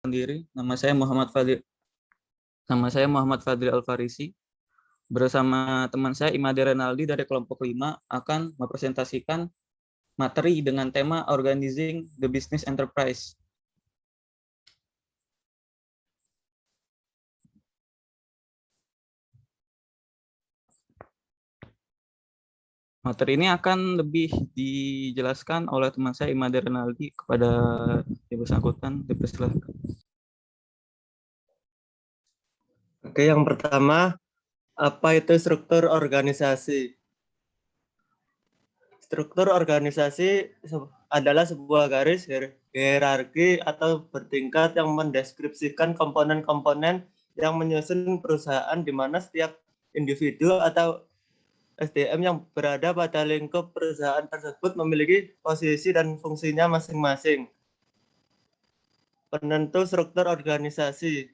Sendiri, nama saya Muhammad Fadli Al-Farisi. Bersama teman saya Imade Renaldi dari kelompok 5 akan mempresentasikan materi dengan tema Organizing the Business Enterprise. Materi ini akan lebih dijelaskan oleh teman saya Imade Renaldi. Kepada yang bersangkutan, dipersilakan. Oke, yang pertama, apa itu struktur organisasi? Struktur organisasi adalah sebuah garis hierarki atau bertingkat yang mendeskripsikan komponen-komponen yang menyusun perusahaan di mana setiap individu atau SDM yang berada pada lingkup perusahaan tersebut memiliki posisi dan fungsinya masing-masing. Penentu struktur organisasi.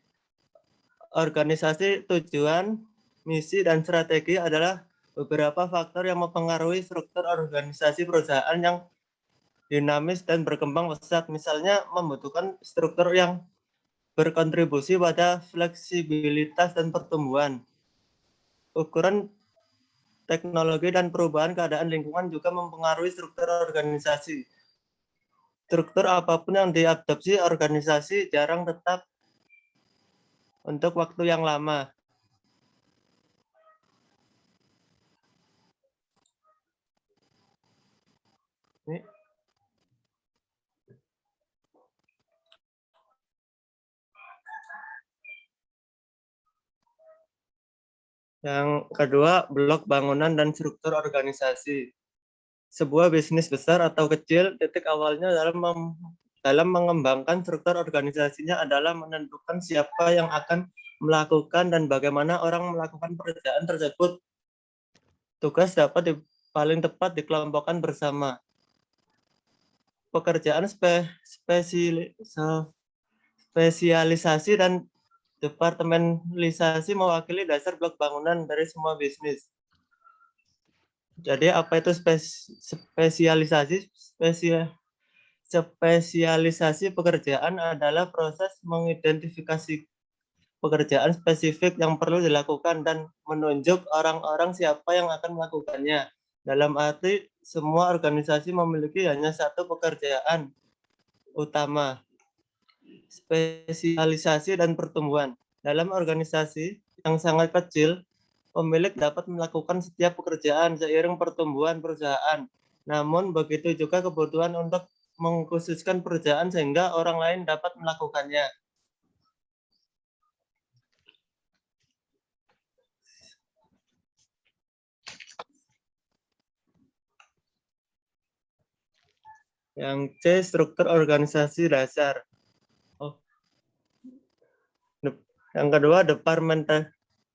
Organisasi, tujuan, misi, dan strategi adalah beberapa faktor yang mempengaruhi struktur organisasi perusahaan yang dinamis dan berkembang pesat. Misalnya membutuhkan struktur yang berkontribusi pada fleksibilitas dan pertumbuhan. Ukuran teknologi dan perubahan keadaan lingkungan juga mempengaruhi struktur organisasi. Struktur apapun yang diadopsi organisasi jarang tetap untuk waktu yang lama. Ini. Yang kedua, blok bangunan dan struktur organisasi. Sebuah bisnis besar atau kecil, titik awalnya dalam mengembangkan struktur organisasinya adalah menentukan siapa yang akan melakukan dan bagaimana orang melakukan pekerjaan tersebut. Tugas dapat paling tepat dikelompokkan bersama. Pekerjaan spesialisasi dan departementalisasi mewakili dasar blok bangunan dari semua bisnis. Jadi apa itu spesialisasi? Spesialisasi pekerjaan adalah proses mengidentifikasi pekerjaan spesifik yang perlu dilakukan dan menunjuk orang-orang siapa yang akan melakukannya. Dalam arti, semua organisasi memiliki hanya satu pekerjaan utama. Spesialisasi dan pertumbuhan. Dalam organisasi yang sangat kecil, pemilik dapat melakukan setiap pekerjaan seiring pertumbuhan perusahaan. Namun begitu juga kebutuhan untuk mengkhususkan pekerjaan sehingga orang lain dapat melakukannya. Yang C, struktur organisasi dasar. Yang kedua,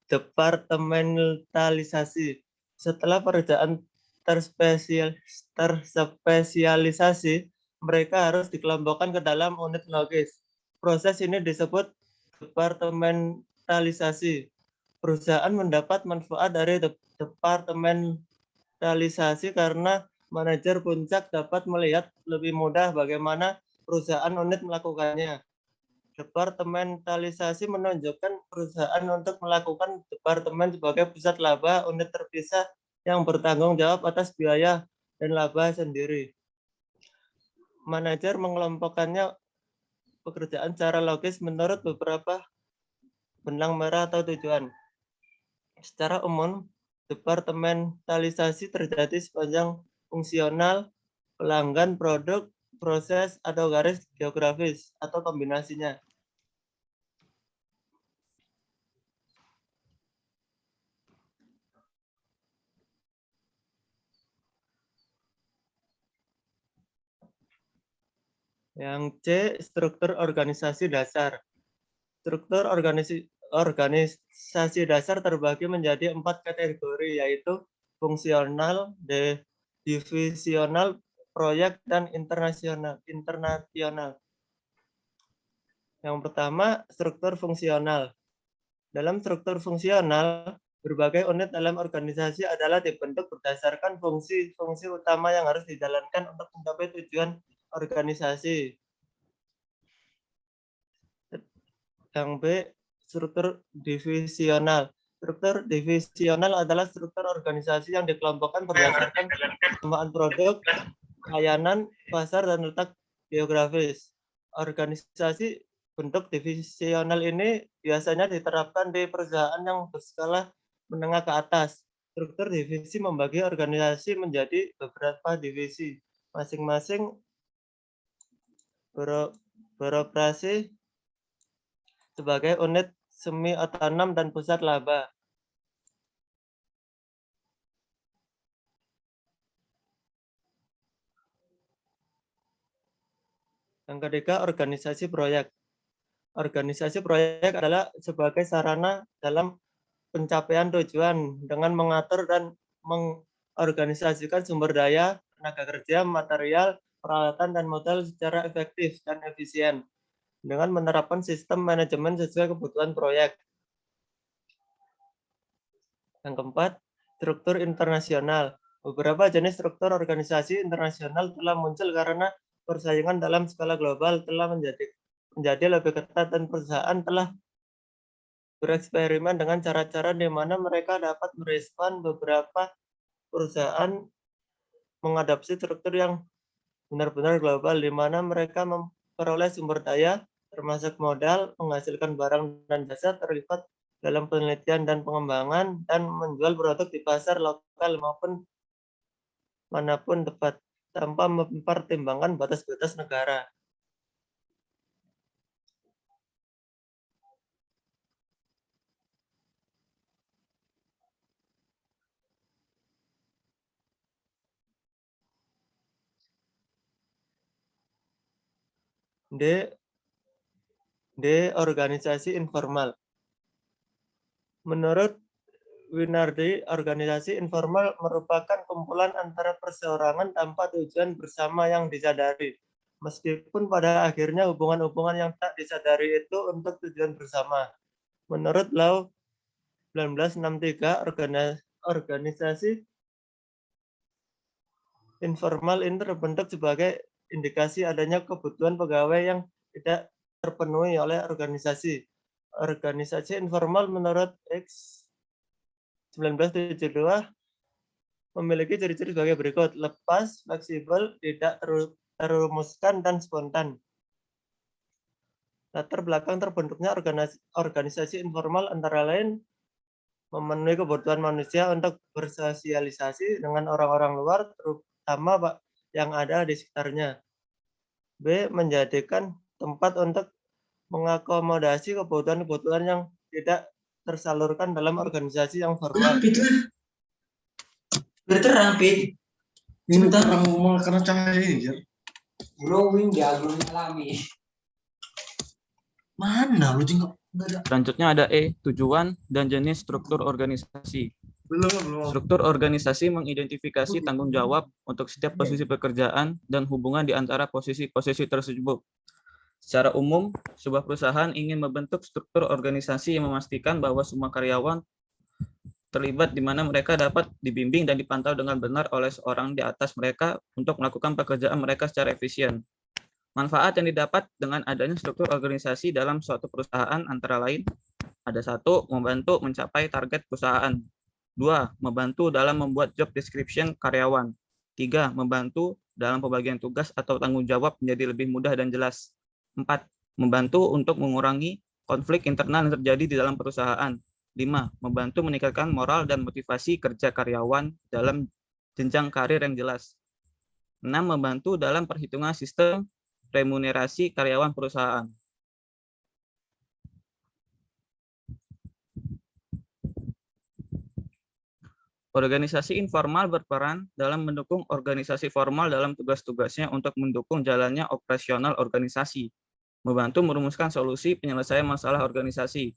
departementalisasi. Setelah pekerjaan terspesialisasi, mereka harus dikelompokkan ke dalam unit logis. Proses ini disebut departementalisasi. Perusahaan mendapat manfaat dari departementalisasi karena manajer puncak dapat melihat lebih mudah bagaimana perusahaan unit melakukannya. Departementalisasi menunjukkan perusahaan untuk melakukan departemen sebagai pusat laba unit terpisah yang bertanggung jawab atas biaya dan laba sendiri. Manajer mengelompokkannya pekerjaan secara logis menurut beberapa benang merah atau tujuan. Secara umum, departementalisasi terjadi sepanjang fungsional, pelanggan, produk, proses, atau garis geografis, atau kombinasinya. Yang C, struktur organisasi dasar. Struktur organisasi dasar terbagi menjadi 4 kategori, yaitu fungsional, divisional, proyek, dan internasional. Yang pertama, struktur fungsional. Dalam struktur fungsional, berbagai unit dalam organisasi adalah dibentuk berdasarkan fungsi-fungsi utama yang harus dijalankan untuk mencapai tujuan organisasi. Yang B, struktur divisional. Struktur divisional adalah struktur organisasi yang dikelompokkan berdasarkan kesamaan produk, layanan, pasar, dan letak geografis. Organisasi bentuk divisional ini biasanya diterapkan di perusahaan yang berskala menengah ke atas. Struktur divisi membagi organisasi menjadi beberapa divisi, masing-masing beroperasi sebagai unit semi otonom dan pusat laba. Yang ketiga, organisasi proyek. Organisasi proyek adalah sebagai sarana dalam pencapaian tujuan dengan mengatur dan mengorganisasikan sumber daya, tenaga kerja, material, peralatan, dan modal secara efektif dan efisien dengan menerapkan sistem manajemen sesuai kebutuhan proyek. Yang keempat, struktur internasional. Beberapa jenis struktur organisasi internasional telah muncul karena persaingan dalam skala global telah menjadi lebih ketat dan perusahaan telah bereksperimen dengan cara-cara di mana mereka dapat merespon. Beberapa perusahaan mengadopsi struktur yang benar-benar global di mana mereka memperoleh sumber daya termasuk modal, menghasilkan barang dan jasa, terlibat dalam penelitian dan pengembangan, dan menjual produk di pasar lokal maupun manapun tepat tanpa mempertimbangkan batas-batas negara. D. Organisasi informal. Menurut Winardi, organisasi informal merupakan kumpulan antara perseorangan tanpa tujuan bersama yang disadari. Meskipun pada akhirnya hubungan-hubungan yang tak disadari itu untuk tujuan bersama. Menurut Lau 1963, organisasi informal ini terbentuk sebagai indikasi adanya kebutuhan pegawai yang tidak terpenuhi oleh organisasi. Organisasi informal menurut X 1972 memiliki ciri-ciri sebagai berikut: lepas, fleksibel, tidak terumuskan, dan spontan. Latar belakang terbentuknya organisasi informal antara lain memenuhi kebutuhan manusia untuk bersosialisasi dengan orang-orang luar, terutama yang ada di sekitarnya. B. Menjadikan tempat untuk mengakomodasi kebutuhan-kebutuhan yang tidak tersalurkan dalam organisasi yang formal. Berterang, Pit. Ini terang ngomong karena cahaya ini, ya. Glowing di alun alami. Mana lu tinggal? Selanjutnya ada E, tujuan dan jenis struktur organisasi. Belum. Struktur organisasi mengidentifikasi tanggung jawab untuk setiap posisi pekerjaan dan hubungan di antara posisi-posisi tersebut. Secara umum, sebuah perusahaan ingin membentuk struktur organisasi yang memastikan bahwa semua karyawan terlibat di mana mereka dapat dibimbing dan dipantau dengan benar oleh seorang di atas mereka untuk melakukan pekerjaan mereka secara efisien. Manfaat yang didapat dengan adanya struktur organisasi dalam suatu perusahaan antara lain ada 1, membantu mencapai target perusahaan. 2, membantu dalam membuat job description karyawan. 3, membantu dalam pembagian tugas atau tanggung jawab menjadi lebih mudah dan jelas. 4, membantu untuk mengurangi konflik internal yang terjadi di dalam perusahaan. 5, membantu meningkatkan moral dan motivasi kerja karyawan dalam jenjang karir yang jelas. 6, membantu dalam perhitungan sistem remunerasi karyawan perusahaan. Organisasi informal berperan dalam mendukung organisasi formal dalam tugas-tugasnya untuk mendukung jalannya operasional organisasi, membantu merumuskan solusi penyelesaian masalah organisasi.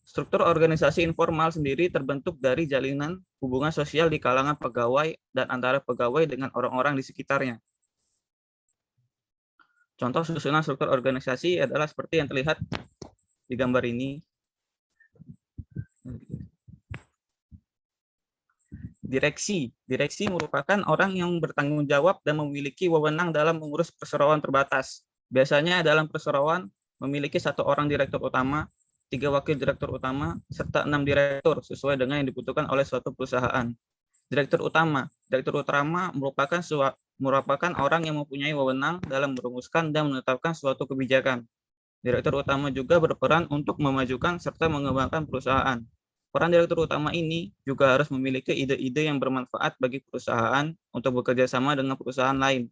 Struktur organisasi informal sendiri terbentuk dari jalinan hubungan sosial di kalangan pegawai dan antara pegawai dengan orang-orang di sekitarnya. Contoh susunan struktur organisasi adalah seperti yang terlihat di gambar ini. Direksi merupakan orang yang bertanggung jawab dan memiliki wewenang dalam mengurus perseroan terbatas. Biasanya dalam perseroan memiliki 1 orang direktur utama, 3 wakil direktur utama, serta 6 direktur sesuai dengan yang dibutuhkan oleh suatu perusahaan. Direktur utama merupakan orang yang mempunyai wewenang dalam merumuskan dan menetapkan suatu kebijakan. Direktur utama juga berperan untuk memajukan serta mengembangkan perusahaan. Peran direktur utama ini juga harus memiliki ide-ide yang bermanfaat bagi perusahaan untuk bekerja sama dengan perusahaan lain.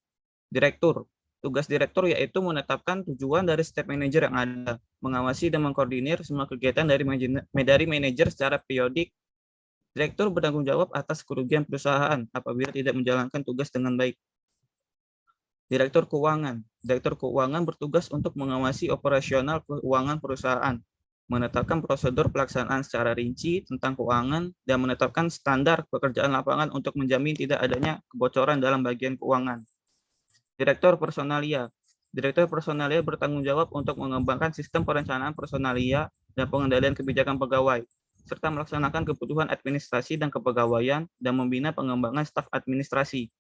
Direktur. Tugas direktur yaitu menetapkan tujuan dari setiap manajer yang ada, mengawasi dan mengkoordinir semua kegiatan dari manajer secara periodik. Direktur bertanggung jawab atas kerugian perusahaan apabila tidak menjalankan tugas dengan baik. Direktur keuangan. Direktur keuangan bertugas untuk mengawasi operasional keuangan perusahaan, menetapkan prosedur pelaksanaan secara rinci tentang keuangan, dan menetapkan standar pekerjaan lapangan untuk menjamin tidak adanya kebocoran dalam bagian keuangan. Direktur personalia. Direktur personalia bertanggung jawab untuk mengembangkan sistem perencanaan personalia dan pengendalian kebijakan pegawai, serta melaksanakan kebutuhan administrasi dan kepegawaian dan membina pengembangan staf administrasi.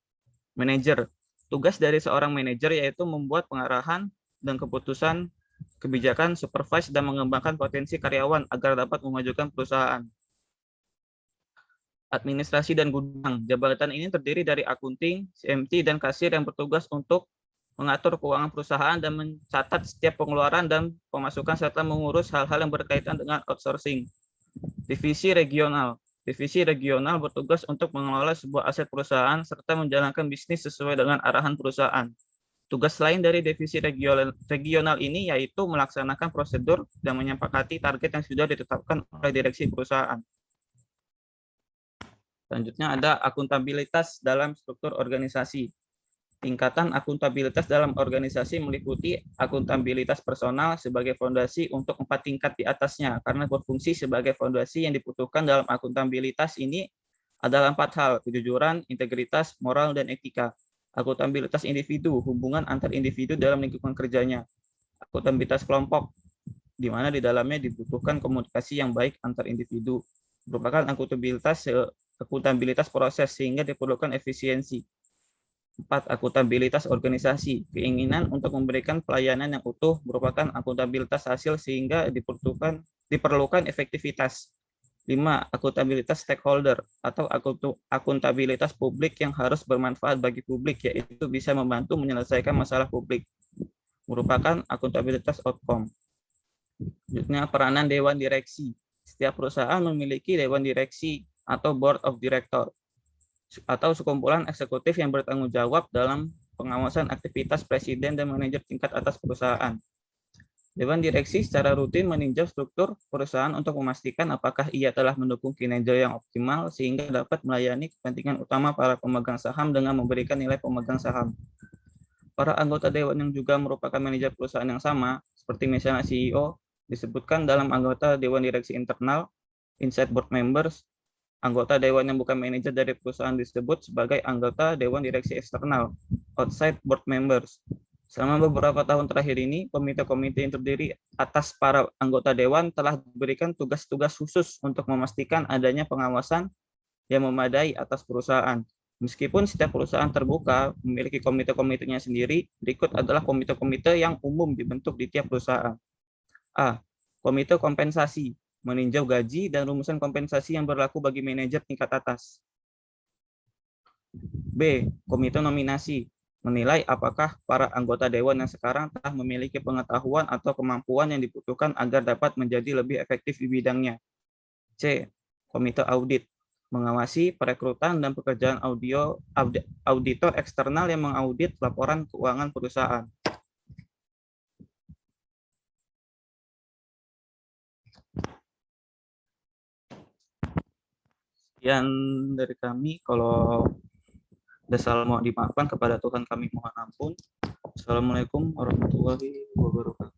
Manajer. Tugas dari seorang manajer yaitu membuat pengarahan dan keputusan kebijakan, supervise, dan mengembangkan potensi karyawan agar dapat memajukan perusahaan. Administrasi dan gudang. Jabatan ini terdiri dari akunting, CMT, dan kasir yang bertugas untuk mengatur keuangan perusahaan dan mencatat setiap pengeluaran dan pemasukan serta mengurus hal-hal yang berkaitan dengan outsourcing. Divisi regional. Divisi regional bertugas untuk mengelola sebuah aset perusahaan serta menjalankan bisnis sesuai dengan arahan perusahaan. Tugas lain dari divisi regional ini yaitu melaksanakan prosedur dan menyepakati target yang sudah ditetapkan oleh direksi perusahaan. Selanjutnya ada akuntabilitas dalam struktur organisasi. Tingkatan akuntabilitas dalam organisasi meliputi akuntabilitas personal sebagai fondasi untuk 4 tingkat di atasnya, karena berfungsi sebagai fondasi yang dibutuhkan dalam akuntabilitas ini adalah 4 hal: kejujuran, integritas, moral, dan etika. Akuntabilitas individu, hubungan antar individu dalam lingkungan kerjanya. Akuntabilitas kelompok, di mana di dalamnya dibutuhkan komunikasi yang baik antar individu. Merupakan akuntabilitas proses sehingga diperlukan efisiensi. 4. Akuntabilitas organisasi, keinginan untuk memberikan pelayanan yang utuh merupakan akuntabilitas hasil sehingga diperlukan efektivitas. 5. Akuntabilitas stakeholder atau akuntabilitas publik yang harus bermanfaat bagi publik, yaitu bisa membantu menyelesaikan masalah publik, merupakan akuntabilitas outcome. Selanjutnya, peranan dewan direksi. Setiap perusahaan memiliki dewan direksi atau board of director atau sekumpulan eksekutif yang bertanggung jawab dalam pengawasan aktivitas presiden dan manajer tingkat atas perusahaan. Dewan direksi secara rutin meninjau struktur perusahaan untuk memastikan apakah ia telah mendukung kinerja yang optimal sehingga dapat melayani kepentingan utama para pemegang saham dengan memberikan nilai pemegang saham. Para anggota dewan yang juga merupakan manajer perusahaan yang sama, seperti misalnya CEO, disebutkan dalam anggota dewan direksi internal, inside board members. Anggota dewan yang bukan manajer dari perusahaan disebut sebagai anggota dewan direksi eksternal, outside board members. Selama beberapa tahun terakhir ini, komite-komite yang terdiri atas para anggota dewan telah diberikan tugas-tugas khusus untuk memastikan adanya pengawasan yang memadai atas perusahaan. Meskipun setiap perusahaan terbuka memiliki komite-komitenya sendiri, berikut adalah komite-komite yang umum dibentuk di tiap perusahaan. A. Komite kompensasi, meninjau gaji dan rumusan kompensasi yang berlaku bagi manajer tingkat atas. B. Komite nominasi, menilai apakah para anggota dewan yang sekarang telah memiliki pengetahuan atau kemampuan yang dibutuhkan agar dapat menjadi lebih efektif di bidangnya. C. Komite audit, mengawasi perekrutan dan pekerjaan auditor eksternal yang mengaudit laporan keuangan perusahaan. Sekian dari kami. Kalau ada salah mohon dimaafkan, kepada Tuhan kami mohon ampun. Assalamualaikum warahmatullahi wabarakatuh.